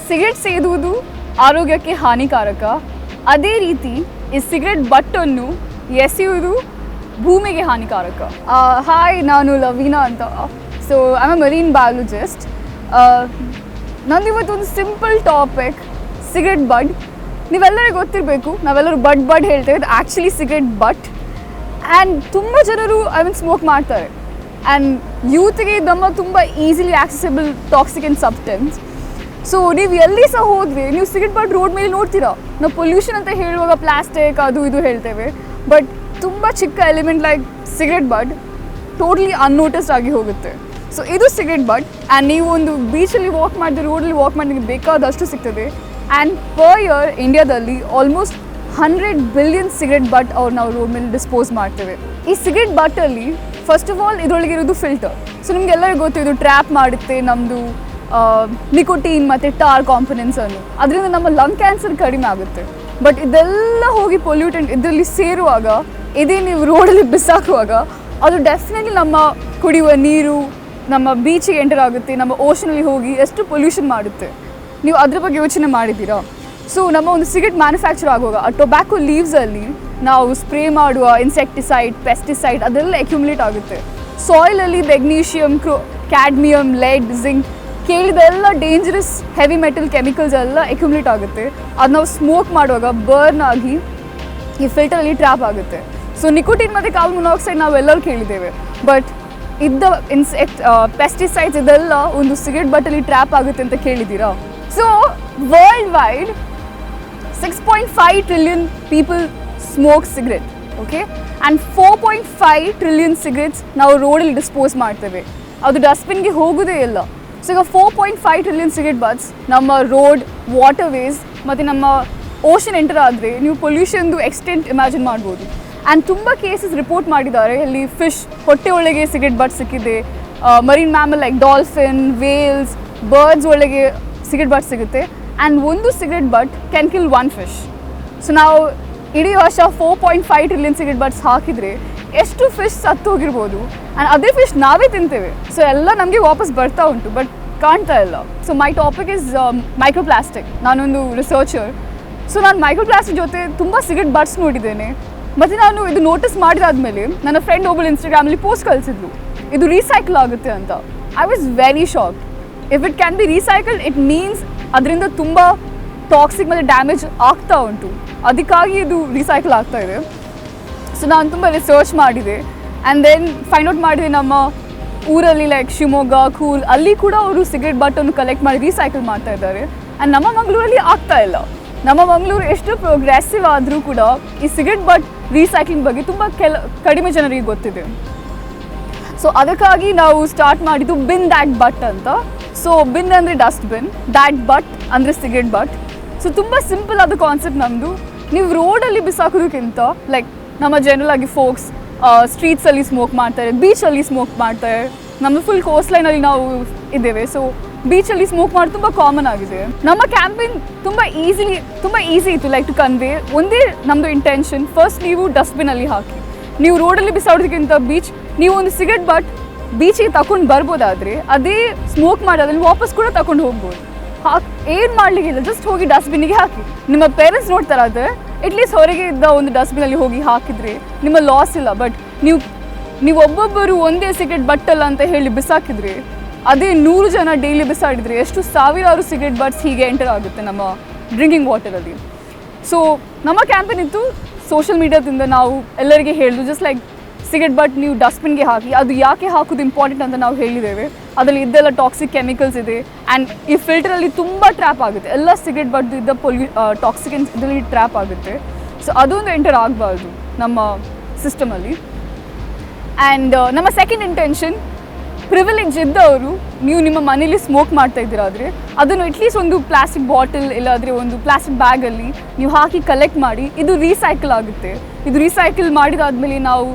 Cigarette ಸೇದುವುದು ಆರೋಗ್ಯಕ್ಕೆ ಹಾನಿಕಾರಕ, ಅದೇ ರೀತಿ ಈ ಸಿಗರೆಟ್ ಬಟ್ಟನ್ನು ಎಸೆಯುವುದು ಭೂಮಿಗೆ ಹಾನಿಕಾರಕ. ಹಾಯ್, ನಾನು ಲವೀನಾ ಅಂತ. So I am a marine biologist. ನಂದಿವತ್ತು ಒಂದು ಸಿಂಪಲ್ ಟಾಪಿಕ್, ಸಿಗರೆಟ್ ಬಡ್. ನೀವೆಲ್ಲರಿಗೂ ಗೊತ್ತಿರಬೇಕು, ನಾವೆಲ್ಲರೂ ಬಡ್ ಹೇಳ್ತೇವೆ, ಇದು ಆ್ಯಕ್ಚುಲಿ ಸಿಗರೆಟ್ ಬಟ್. ಆ್ಯಂಡ್ ತುಂಬ ಜನರು ಸ್ಮೋಕ್ ಮಾಡ್ತಾರೆ. ಆ್ಯಂಡ್ ಯೂತ್ಗೆ ನಮ್ಮ ತುಂಬ easily accessible toxic and substance. So ನೀವು ಎಲ್ಲಿ ಸಹ ಹೋದರೆ ನೀವು ಸಿಗರೆಟ್ ಬಟ್ ರೋಡ್ ಮೇಲೆ ನೋಡ್ತೀರಾ. ನಾವು ಪೊಲ್ಯೂಷನ್ ಅಂತ ಹೇಳುವಾಗ ಪ್ಲಾಸ್ಟಿಕ್ ಅದು ಇದು ಹೇಳ್ತೇವೆ, ಬಟ್ ತುಂಬ ಚಿಕ್ಕ element like cigarette butt totally unnoticed ಆಗಿ ಹೋಗುತ್ತೆ. ಸೊ ಇದು ಸಿಗರೆಟ್ ಬಟ್. ಆ್ಯಂಡ್ ನೀವು ಒಂದು ಬೀಚಲ್ಲಿ ವಾಕ್ ಮಾಡಿದ್ರೆ, ರೋಡಲ್ಲಿ ವಾಕ್ ಮಾಡಿದ್ರೆ ಬೇಕಾದಷ್ಟು ಸಿಗ್ತದೆ. ಆ್ಯಂಡ್ ಪರ್ ಇಯರ್ ಇಂಡಿಯಾದಲ್ಲಿ ಆಲ್ಮೋಸ್ಟ್ 100 ಬಿಲಿಯನ್ ಸಿಗರೆಟ್ ಬಟ್ ನಾವು ರೋಡ್ ಮೇಲೆ ಡಿಸ್ಪೋಸ್ ಮಾಡ್ತೇವೆ. ಈ ಸಿಗರೆಟ್ ಬಟ್ಟಲ್ಲಿ ಫಸ್ಟ್ ಆಫ್ ಆಲ್ ಇದರೊಳಗಿರೋದು ಫಿಲ್ಟರ್. ಸೊ ನಿಮ್ಗೆಲ್ಲರಿಗೂ ಗೊತ್ತು, ಇದು ಟ್ರ್ಯಾಪ್ ಮಾಡುತ್ತೆ ನಮ್ಮದು ನಿಕೋಟೀನ್ ಮತ್ತು ಟಾರ್ ಕಾಂಪೊನೆಂಟ್ಸನ್ನು. ಅದರಿಂದ ನಮ್ಮ ಲಂಗ್ ಕ್ಯಾನ್ಸರ್ ಕಡಿಮೆ ಆಗುತ್ತೆ. ಬಟ್ ಇದೆಲ್ಲ ಹೋಗಿ ಪೊಲ್ಯೂಟೆಂಟ್ ಇದರಲ್ಲಿ ಸೇರುವಾಗ, ಇದೇ ನೀವು ರೋಡಲ್ಲಿ ಬಿಸಾಕುವಾಗ ಅದು ಡೆಫಿನೆಟ್ಲಿ ನಮ್ಮ ಕುಡಿಯುವ ನೀರು, ನಮ್ಮ ಬೀಚಿಗೆ ಎಂಟರ್ ಆಗುತ್ತೆ, ನಮ್ಮ ಓಷನಲ್ಲಿ ಹೋಗಿ ಎಷ್ಟು ಪೊಲ್ಯೂಷನ್ ಮಾಡುತ್ತೆ. ನೀವು ಅದ್ರ ಬಗ್ಗೆ ಯೋಚನೆ ಮಾಡಿದ್ದೀರಾ? ಸೊ ನಮ್ಮ ಒಂದು ಸಿಗರೆಟ್ ಮ್ಯಾನುಫ್ಯಾಕ್ಚರ್ ಆಗುವಾಗ ಆ ಟೊಬ್ಯಾಕೊ ಲೀವ್ಸಲ್ಲಿ ನಾವು ಸ್ಪ್ರೇ ಮಾಡುವ ಇನ್ಸೆಕ್ಟಿಸೈಡ್, ಪೆಸ್ಟಿಸೈಡ್ ಅದೆಲ್ಲ ಅಕ್ಯುಮುಲೇಟ್ ಆಗುತ್ತೆ. ಸಾಯಿಲಲ್ಲಿ ಮೆಗ್ನೀಷಿಯಮ್, ಕ್ಯಾಡ್ಮಿಯಮ್, ಲೆಡ್, ಜಿಂಕ್ ಕೇಳಿದೆಲ್ಲ ಡೇಂಜರಸ್ ಹೆವಿ ಮೆಟಲ್ ಕೆಮಿಕಲ್ಸ್ ಎಲ್ಲ ಅಕ್ಯುಮುಲೇಟ್ ಆಗುತ್ತೆ. ಅದು ನಾವು ಸ್ಮೋಕ್ ಮಾಡುವಾಗ ಬರ್ನ್ ಆಗಿ ಈ ಫಿಲ್ಟರಲ್ಲಿ ಟ್ರ್ಯಾಪ್ ಆಗುತ್ತೆ. ಸೊ ನಿಕೋಟಿನ್ ಮತ್ತು ಕಾರ್ಬನ್ ಮೊನಾಕ್ಸೈಡ್ ನಾವೆಲ್ಲರೂ ಕೇಳಿದ್ದೇವೆ, ಬಟ್ ಪೆಸ್ಟಿಸೈಡ್ಸ್ ಇದೆಲ್ಲ ಒಂದು ಸಿಗರೆಟ್ ಬಟ್ಟಲ್ಲಿ ಟ್ರ್ಯಾಪ್ ಆಗುತ್ತೆ ಅಂತ ಕೇಳಿದ್ದೀರಾ? So world wide 6.5 trillion people smoke cigarette, okay? And 4.5 trillion cigarettes ನಾವು ರೋಡಲ್ಲಿ ಡಿಸ್ಪೋಸ್ ಮಾಡ್ತೇವೆ. ಅದು ಡಸ್ಟ್ಬಿನ್ಗೆ ಹೋಗೋದೇ ಇಲ್ಲ. ಸೊ ಈಗ 4.5 ಟ್ರಿಲಿಯನ್ ಸಿಗರೆಟ್ ಬಟ್ಸ್ ನಮ್ಮ ರೋಡ್, ವಾಟರ್ ವೇಸ್ ಮತ್ತು ನಮ್ಮ ಓಷನ್ ಎಂಟರ್ ಆದರೆ ನೀವು ಪೊಲ್ಯೂಷನ್ದು ಎಕ್ಸ್ಟೆಂಟ್ ಇಮ್ಯಾಜಿನ್ ಮಾಡ್ಬೋದು. ಆ್ಯಂಡ್ ತುಂಬ ಕೇಸಸ್ ರಿಪೋರ್ಟ್ ಮಾಡಿದ್ದಾರೆ, ಇಲ್ಲಿ ಫಿಶ್ ಹೊಟ್ಟೆ ಒಳಗೆ ಸಿಗರೆಟ್ ಬಟ್ ಸಿಕ್ಕಿದೆ. Marine mammal like dolphin, Wales, birds ಒಳಗೆ ಸಿಗರೆಟ್ ಬಟ್ ಸಿಗುತ್ತೆ. ಆ್ಯಂಡ್ ಒಂದು cigarette but can kill 1 fish. So ನಾವು ಇಡೀ ವರ್ಷ 4.5 ಟ್ರಿಲಿಯನ್ ಸಿಗರೆಟ್ ಬಟ್ಸ್ ಹಾಕಿದರೆ ಎಷ್ಟು ಫಿಶ್ ಸತ್ತು ಹೋಗಿರ್ಬೋದು. ಆ್ಯಂಡ್ ಅದೇ ಫಿಶ್ ನಾವೇ ತಿಂತೇವೆ. ಸೊ ಎಲ್ಲ ನಮಗೆ ವಾಪಸ್ ಬರ್ತಾ ಉಂಟು, ಬಟ್ ಕಾಣ್ತಾ ಇಲ್ಲ. So my topic is microplastic. ನಾನೊಂದು ರಿಸರ್ಚರ್. ಸೊ ನಾನು ಮೈಕ್ರೋಪ್ಲಾಸ್ಟಿಕ್ ಜೊತೆ ತುಂಬ ಸಿಗರೆಟ್ ಬಟ್ಸ್ ನೋಡಿದ್ದೇನೆ. ಮತ್ತು ನಾನು ಇದು ನೋಟಿಸ್ ಮಾಡಿದಾದ್ಮೇಲೆ ನನ್ನ ಫ್ರೆಂಡ್ ಒಬ್ಬಳು ಇನ್ಸ್ಟಾಗ್ರಾಮಲ್ಲಿ ಪೋಸ್ಟ್ ಕಳಿಸಿದ್ರು, ಇದು ರೀಸೈಕಲ್ ಆಗುತ್ತೆ ಅಂತ. I was very shocked. If it can be recycled, it means ಅದರಿಂದ ತುಂಬ ಟಾಕ್ಸಿಕ್ ಮತ್ತು ಡ್ಯಾಮೇಜ್ ಆಗ್ತಾ ಉಂಟು. ಅದಕ್ಕಾಗಿ ಇದು ರೀಸೈಕಲ್ ಆಗ್ತಾ ಇದೆ. ಸೊ ನಾನು ತುಂಬ ರಿಸರ್ಚ್ ಮಾಡಿದೆ. ಆ್ಯಂಡ್ ದೆನ್ ಫೈಂಡ್ ಔಟ್ ಮಾಡಿದೆ, ನಮ್ಮ ಊರಲ್ಲಿ ಲೈಕ್ ಶಿವಮೊಗ್ಗ, ಕೂಲ್, ಅಲ್ಲಿ ಕೂಡ ಅವರು ಸಿಗರೆಟ್ ಬಟ್ಟನ್ನು ಕಲೆಕ್ಟ್ ಮಾಡಿ ರೀಸೈಕಲ್ ಮಾಡ್ತಾ ಇದ್ದಾರೆ. ಆ್ಯಂಡ್ ನಮ್ಮ ಮಂಗಳೂರಲ್ಲಿ ಆಗ್ತಾ ಇಲ್ಲ. ನಮ್ಮ ಮಂಗಳೂರು ಎಷ್ಟು ಪ್ರೋಗ್ರೆಸಿವ್ ಆದರೂ ಕೂಡ ಈ ಸಿಗರೆಟ್ ಬಟ್ ರೀಸೈಕ್ಲಿಂಗ್ ಬಗ್ಗೆ ತುಂಬ ಕಡಿಮೆ ಜನರಿಗೆ ಗೊತ್ತಿದೆ. ಸೊ ಅದಕ್ಕಾಗಿ ನಾವು ಸ್ಟಾರ್ಟ್ ಮಾಡಿದ್ದು ಬಿನ್ ದ್ಯಾಟ್ ಬಟ್ ಅಂತ. ಸೊ ಬಿನ್ ಅಂದರೆ ಡಸ್ಟ್ಬಿನ್, ದ್ಯಾಟ್ ಬಟ್ ಅಂದರೆ ಸಿಗರೆಟ್ ಬಟ್. ಸೊ ತುಂಬ ಸಿಂಪಲ್ ಆದ ಕಾನ್ಸೆಪ್ಟ್ ನಮ್ಮದು. ನೀವು ರೋಡಲ್ಲಿ ಬಿಸಾಕೋದಕ್ಕಿಂತ ಲೈಕ್ ನಮ್ಮ ಜನರಲ್ ಆಗಿ ಫೋಕ್ಸ್ ಸ್ಟ್ರೀಟ್ಸಲ್ಲಿ ಸ್ಮೋಕ್ ಮಾಡ್ತಾರೆ, ಬೀಚಲ್ಲಿ ಸ್ಮೋಕ್ ಮಾಡ್ತಾರೆ. ನಮ್ಮ ಫುಲ್ ಕೋಸ್ಟ್ ಲೈನಲ್ಲಿ ನಾವು ಇದ್ದೇವೆ. ಸೊ ಬೀಚಲ್ಲಿ ಸ್ಮೋಕ್ ಮಾಡೋದು ತುಂಬ ಕಾಮನ್ ಆಗಿದೆ. ನಮ್ಮ ಕ್ಯಾಂಪೇನ್ ತುಂಬ ಈಸಿ ಇತ್ತು ಲೈಕ್ ಟು ಕನ್ವೆ. ಒಂದೇ ನಮ್ಮದು ಇಂಟೆನ್ಷನ್, ಫಸ್ಟ್ ನೀವು ಡಸ್ಟ್ಬಿನಲ್ಲಿ ಹಾಕಿ. ನೀವು ರೋಡಲ್ಲಿ ಬಿಸಾಡೋದಕ್ಕಿಂತ ನೀವು ಒಂದು ಸಿಗರೆಟ್ ಬಟ್ ಬೀಚಿಗೆ ತಗೊಂಡು ಬರ್ಬೋದಾದರೆ ಅದೇ ಸ್ಮೋಕ್ ಮಾಡೋದ್ರಲ್ಲಿ ವಾಪಸ್ ಕೂಡ ತಗೊಂಡು ಹೋಗ್ಬೋದು. ಏನು ಮಾಡಲಿಕ್ಕಿಲ್ಲ, ಜಸ್ಟ್ ಹೋಗಿ ಡಸ್ಟ್ಬಿನ್ನಿಗೆ ಹಾಕಿ. ನಿಮ್ಮ ಪೇರೆಂಟ್ಸ್ ನೋಡ್ತಾರಾದರೆ ಅಟ್ಲೀಸ್ಟ್ ಹೊರಗೆ ಇದ್ದ ಒಂದು ಡಸ್ಟ್ಬಿನಲ್ಲಿ ಹೋಗಿ ಹಾಕಿದರೆ ನಿಮ್ಮ ಲಾಸ್ ಇಲ್ಲ. ಬಟ್ ನೀವು ಒಬ್ಬೊಬ್ಬರು ಒಂದೇ ಸಿಗರೆಟ್ ಬಟ್ಟಲ್ಲ ಅಂತ ಹೇಳಿ ಬಿಸಾಕಿದ್ರೆ, ಅದೇ 100 ಜನ ಡೈಲಿ ಬಿಸಾಡಿದರೆ ಎಷ್ಟು ಸಾವಿರಾರು ಸಿಗರೆಟ್ ಬಟ್ಸ್ ಹೀಗೆ ಎಂಟರ್ ಆಗುತ್ತೆ ನಮ್ಮ ಡ್ರಿಂಕಿಂಗ್ ವಾಟರಲ್ಲಿ. ಸೊ ನಮ್ಮ ಕ್ಯಾಂಪೇನ್ ಇತ್ತು, ಸೋಷಿಯಲ್ ಮೀಡಿಯಾದಿಂದ ನಾವು ಎಲ್ಲರಿಗೆ ಹೇಳಿದ್ವು, ಜಸ್ಟ್ ಲೈಕ್ ಸಿಗರೆಟ್ ಬಟ್ ನೀವು ಡಸ್ಟ್ಬಿನ್ಗೆ ಹಾಕಿ. ಅದು ಯಾಕೆ ಹಾಕೋದು ಇಂಪಾರ್ಟೆಂಟ್ ಅಂತ ನಾವು ಹೇಳಿದ್ದೇವೆ. ಅದರಲ್ಲಿ ಇದೆಲ್ಲ ಟಾಕ್ಸಿಕ್ ಕೆಮಿಕಲ್ಸ್ ಇದೆ. ಆ್ಯಂಡ್ ಈ ಫಿಲ್ಟರಲ್ಲಿ ತುಂಬ ಟ್ರ್ಯಾಪ್ ಆಗುತ್ತೆ, ಎಲ್ಲ ಸಿಗರೆಟ್ ಬಟ್ ಇದ್ದ ಟಾಕ್ಸಿಕ್ ಇದರಲ್ಲಿ ಟ್ರ್ಯಾಪ್ ಆಗುತ್ತೆ. ಸೊ ಅದೊಂದು ಎಂಟರ್ ಆಗಬಾರ್ದು ನಮ್ಮ ಸಿಸ್ಟಮಲ್ಲಿ. ಆ್ಯಂಡ್ ನಮ್ಮ ಸೆಕೆಂಡ್ ಇಂಟೆನ್ಷನ್, ಪ್ರಿವಿಲೇಜ್ ಇದ್ದವರು ನೀವು ನಿಮ್ಮ ಮನೇಲಿ ಸ್ಮೋಕ್ ಮಾಡ್ತಾ ಇದ್ದೀರಾದರೆ ಅದನ್ನು ಅಟ್ಲೀಸ್ಟ್ ಒಂದು ಪ್ಲಾಸ್ಟಿಕ್ ಬಾಟಲ್ ಇಲ್ಲಾದರೆ ಒಂದು ಪ್ಲಾಸ್ಟಿಕ್ ಬ್ಯಾಗಲ್ಲಿ ನೀವು ಹಾಕಿ ಕಲೆಕ್ಟ್ ಮಾಡಿ. ಇದು ರೀಸೈಕಲ್ ಆಗುತ್ತೆ. ಇದು ರೀಸೈಕಲ್ ಮಾಡಿದಾದ್ಮೇಲೆ ನಾವು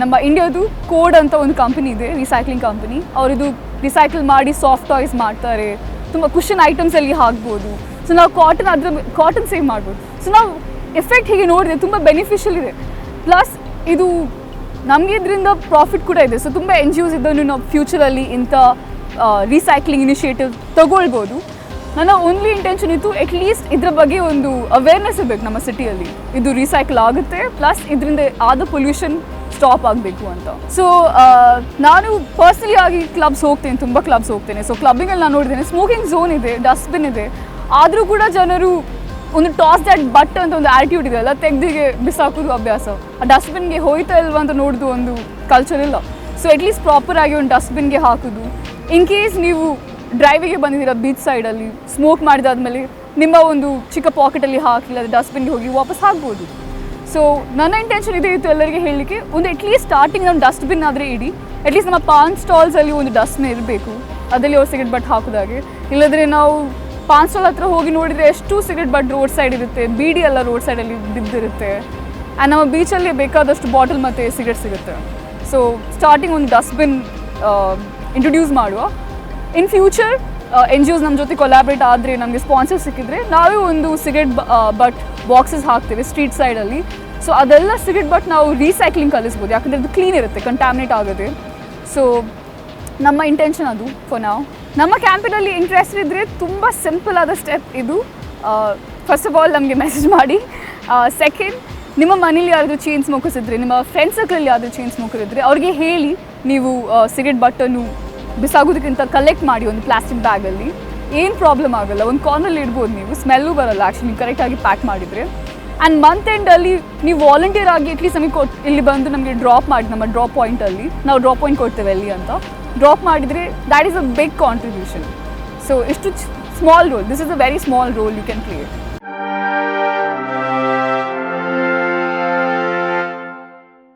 ನಮ್ಮ ಇಂಡಿಯಾದು ಕೋಡ್ ಅಂತ ಒಂದು ಕಂಪನಿ ಇದೆ, ರೀಸೈಕ್ಲಿಂಗ್ ಕಂಪನಿ. ಅವರಿದು ರಿಸೈಕಲ್ ಮಾಡಿ ಸಾಫ್ಟ್ ಟಾಯ್ಸ್ ಮಾಡ್ತಾರೆ, ತುಂಬ ಕುಷನ್ ಐಟಮ್ಸಲ್ಲಿ ಹಾಕ್ಬೋದು. ಸೊ ನಾವು ಕಾಟನ್ ಸೇವ್ ಮಾಡ್ಬೋದು. ಸೊ ನಾವು ಎಫೆಕ್ಟ್ ಹೀಗೆ ನೋಡಿದ್ರೆ ತುಂಬ ಬೆನಿಫಿಷಿಯಲ್ ಇದೆ. ಪ್ಲಸ್ ಇದು ನಮಗೆ ಇದರಿಂದ ಪ್ರಾಫಿಟ್ ಕೂಡ ಇದೆ. ಸೊ ತುಂಬ NGOs ಇದ್ದನ್ನು ನಾವು ಫ್ಯೂಚರಲ್ಲಿ ಇಂಥ ರೀಸೈಕ್ಲಿಂಗ್ ಇನಿಷಿಯೇಟಿವ್ ತೊಗೊಳ್ಬೋದು. ನನ್ನ ಓನ್ಲಿ ಇಂಟೆನ್ಷನ್ ಇತ್ತು ಅಟ್ಲೀಸ್ಟ್ ಇದ್ರ ಬಗ್ಗೆ ಒಂದು ಅವೇರ್ನೆಸ್ ಇರಬೇಕು ನಮ್ಮ ಸಿಟಿಯಲ್ಲಿ, ಇದು ರೀಸೈಕಲ್ ಆಗುತ್ತೆ ಪ್ಲಸ್ ಇದರಿಂದ ಆದ ಪೊಲ್ಯೂಷನ್ ಸ್ಟಾಪ್ ಆಗಬೇಕು ಅಂತ. ಸೊ ನಾನು ಪರ್ಸ್ನಲಿ ಆಗಿ ಕ್ಲಬ್ಸ್ ಹೋಗ್ತೇನೆ, ತುಂಬ ಕ್ಲಬ್ಸ್ ಹೋಗ್ತೇನೆ. ಸೊ ಕ್ಲಬ್ಬಿಂಗಲ್ಲಿ ನಾನು ನೋಡಿದ್ದೇನೆ ಸ್ಮೋಕಿಂಗ್ ಝೋನ್ ಇದೆ, ಡಸ್ಟ್ಬಿನ್ ಇದೆ, ಆದರೂ ಕೂಡ ಜನರು ಒಂದು ಟಾಸ್ ದ್ಯಾಟ್ ಬಟ್ ಅಂತ ಒಂದು ಆ್ಯಟಿಟ್ಯೂಡ್ ಇದೆ ಅಲ್ಲ, ತೆಗ್ದಿಗೆ ಬಿಸಾಕೋದು ಅಭ್ಯಾಸ. ಆ ಡಸ್ಟ್ಬಿನ್ಗೆ ಹೋಯ್ತಾ ಇಲ್ವಾ ಅಂತ ನೋಡೋದು ಒಂದು ಕಲ್ಚರ್ ಇಲ್ಲ. ಸೊ ಅಟ್ಲೀಸ್ಟ್ ಪ್ರಾಪರಾಗಿ ಒಂದು ಡಸ್ಟ್ಬಿನ್ಗೆ ಹಾಕೋದು. ಇನ್ ಕೇಸ್ ನೀವು ಡ್ರೈವಿಗೆ ಬಂದಿದ್ದೀರಾ ಬೀಚ್ ಸೈಡಲ್ಲಿ, ಸ್ಮೋಕ್ ಮಾಡಿದಾದ್ಮೇಲೆ ನಿಮ್ಮ ಒಂದು ಚಿಕ್ಕ ಪಾಕೆಟಲ್ಲಿ ಹಾಕಿ ಇಲ್ಲ ಡಸ್ಟ್ಬಿನ್ಗೆ ಹೋಗಿ ವಾಪಸ್ ಹಾಕ್ಬೋದು. ಸೊ ನನ್ನ ಇಂಟೆನ್ಷನ್ ಇದೆ ಇತ್ತು ಎಲ್ಲರಿಗೆ ಹೇಳಲಿಕ್ಕೆ, ಒಂದು ಅಟ್ಲೀಸ್ಟ್ ಸ್ಟಾರ್ಟಿಂಗ್ ನಮ್ಮ ಡಸ್ಟ್ಬಿನ್ ಆದರೆ ಇಡಿ, ಅಟ್ಲೀಸ್ಟ್ ನಮ್ಮ ಪಾನ್ ಸ್ಟಾಲ್ಸಲ್ಲಿ ಒಂದು ಡಸ್ಟ್ಬಿನ್ ಇರಬೇಕು, ಅದರಲ್ಲಿ ಅವ್ರು ಸಿಗರೇಟ್ ಬಟ್ ಹಾಕೋದಾಗೆ. ಇಲ್ಲದ್ರೆ ನಾವು ಪಾನ್ ಸ್ಟಾಲ್ ಹತ್ರ ಹೋಗಿ ನೋಡಿದರೆ ಎಷ್ಟು ಸಿಗರೇಟ್ ಬಟ್ ರೋಡ್ ಸೈಡ್ ಇರುತ್ತೆ, ಬೀಡಿ ಎಲ್ಲ ರೋಡ್ ಸೈಡಲ್ಲಿ ಬಿದ್ದಿರುತ್ತೆ. ಆ್ಯಂಡ್ ನಮ್ಮ ಬೀಚಲ್ಲಿ ಬೇಕಾದಷ್ಟು ಬಾಟಲ್ ಮತ್ತು ಸಿಗರೇಟ್ ಸಿಗುತ್ತೆ. ಸೊ ಸ್ಟಾರ್ಟಿಂಗ್ ಒಂದು ಡಸ್ಟ್ಬಿನ್ ಇಂಟ್ರೊಡ್ಯೂಸ್ ಮಾಡುವ. ಇನ್ ಫ್ಯೂಚರ್ NGOs ನಮ್ಮ ಜೊತೆ ಕೊಲಾಬ್ರೇಟ್ ಆದರೆ, ನಮಗೆ ಸ್ಪಾನ್ಸರ್ ಸಿಕ್ಕಿದ್ರೆ ನಾವೇ ಒಂದು ಸಿಗರೇಟ್ ಬಟ್ ಬಾಕ್ಸಸ್ ಹಾಕ್ತೇವೆ ಸ್ಟ್ರೀಟ್ ಸೈಡಲ್ಲಿ. ಸೊ ಅದೆಲ್ಲ ಸಿಗರೇಟ್ ಬಟ್ ನಾವು ರೀಸೈಕ್ಲಿಂಗ್ ಕಲಿಸ್ಬೋದು, ಯಾಕಂದರೆ ಅದು ಕ್ಲೀನ್ ಇರುತ್ತೆ, ಕಂಟ್ಯಾಮಿನೇಟ್ ಆಗುತ್ತೆ. ಸೊ ನಮ್ಮ ಇಂಟೆನ್ಷನ್ ಅದು ಫಾರ್ ನಾವು. ನಮ್ಮ ಕ್ಯಾಂಪೇನಲ್ಲಿ ಇಂಟ್ರೆಸ್ಟ್ ಇದ್ದರೆ ತುಂಬ ಸಿಂಪಲ್ ಆದ ಸ್ಟೆಪ್ ಇದು. ಫಸ್ಟ್ ಆಫ್ ಆಲ್ ನಮಗೆ ಮೆಸೇಜ್ ಮಾಡಿ. ಸೆಕೆಂಡ್, ನಿಮ್ಮ ಮನೇಲಿ ಯಾರಾದರೂ ಚೈನ್ ಸ್ಮೋಕರ್ಸ್ ಇದ್ದರೆ, ನಿಮ್ಮ ಫ್ರೆಂಡ್ಸ್ ಸರ್ಕಲಲ್ಲಿ ಯಾರಾದರೂ ಚೈನ್ ಸ್ಮೋಕರ್ ಇದ್ದರೆ ಅವ್ರಿಗೆ ಹೇಳಿ ನೀವು ಸಿಗರೇಟ್ ಬಟ್ಟನ್ನು ಬಿಸಾಗೋದಕ್ಕಿಂತ ಕಲೆಕ್ಟ್ ಮಾಡಿ ಒಂದು ಪ್ಲಾಸ್ಟಿಕ್ ಬ್ಯಾಗಲ್ಲಿ. ಏನು ಪ್ರಾಬ್ಲಮ್ ಆಗೋಲ್ಲ, ಒಂದು ಕಾರ್ನಲ್ಲಿ ಇಡ್ಬೋದು ನೀವು, ಸ್ಮೆಲ್ಲು ಬರೋಲ್ಲ ಆ್ಯಕ್ಚುಲಿ ಕರೆಕ್ಟಾಗಿ ಪ್ಯಾಕ್ ಮಾಡಿದರೆ. ಆ್ಯಂಡ್ ಮಂತ್ ಎಂಡಲ್ಲಿ ನೀವು ವಾಲಂಟಿಯರ್ ಆಗಿ ಅಟ್ಲೀಸ್ಟ್ ನಮಗೆ ಇಲ್ಲಿ ಬಂದು ನಮಗೆ ಡ್ರಾಪ್ ಮಾಡಿ, ನಮ್ಮ ಡ್ರಾಪ್ ಪಾಯಿಂಟಲ್ಲಿ ನಾವು ಡ್ರಾಪ್ ಪಾಯಿಂಟ್ ಕೊಡ್ತೇವೆ ಅಲ್ಲಿ ಅಂತ ಡ್ರಾಪ್ ಮಾಡಿದರೆ that is a big contribution. So ಇಷ್ಟು small role, this is a very small role you can play.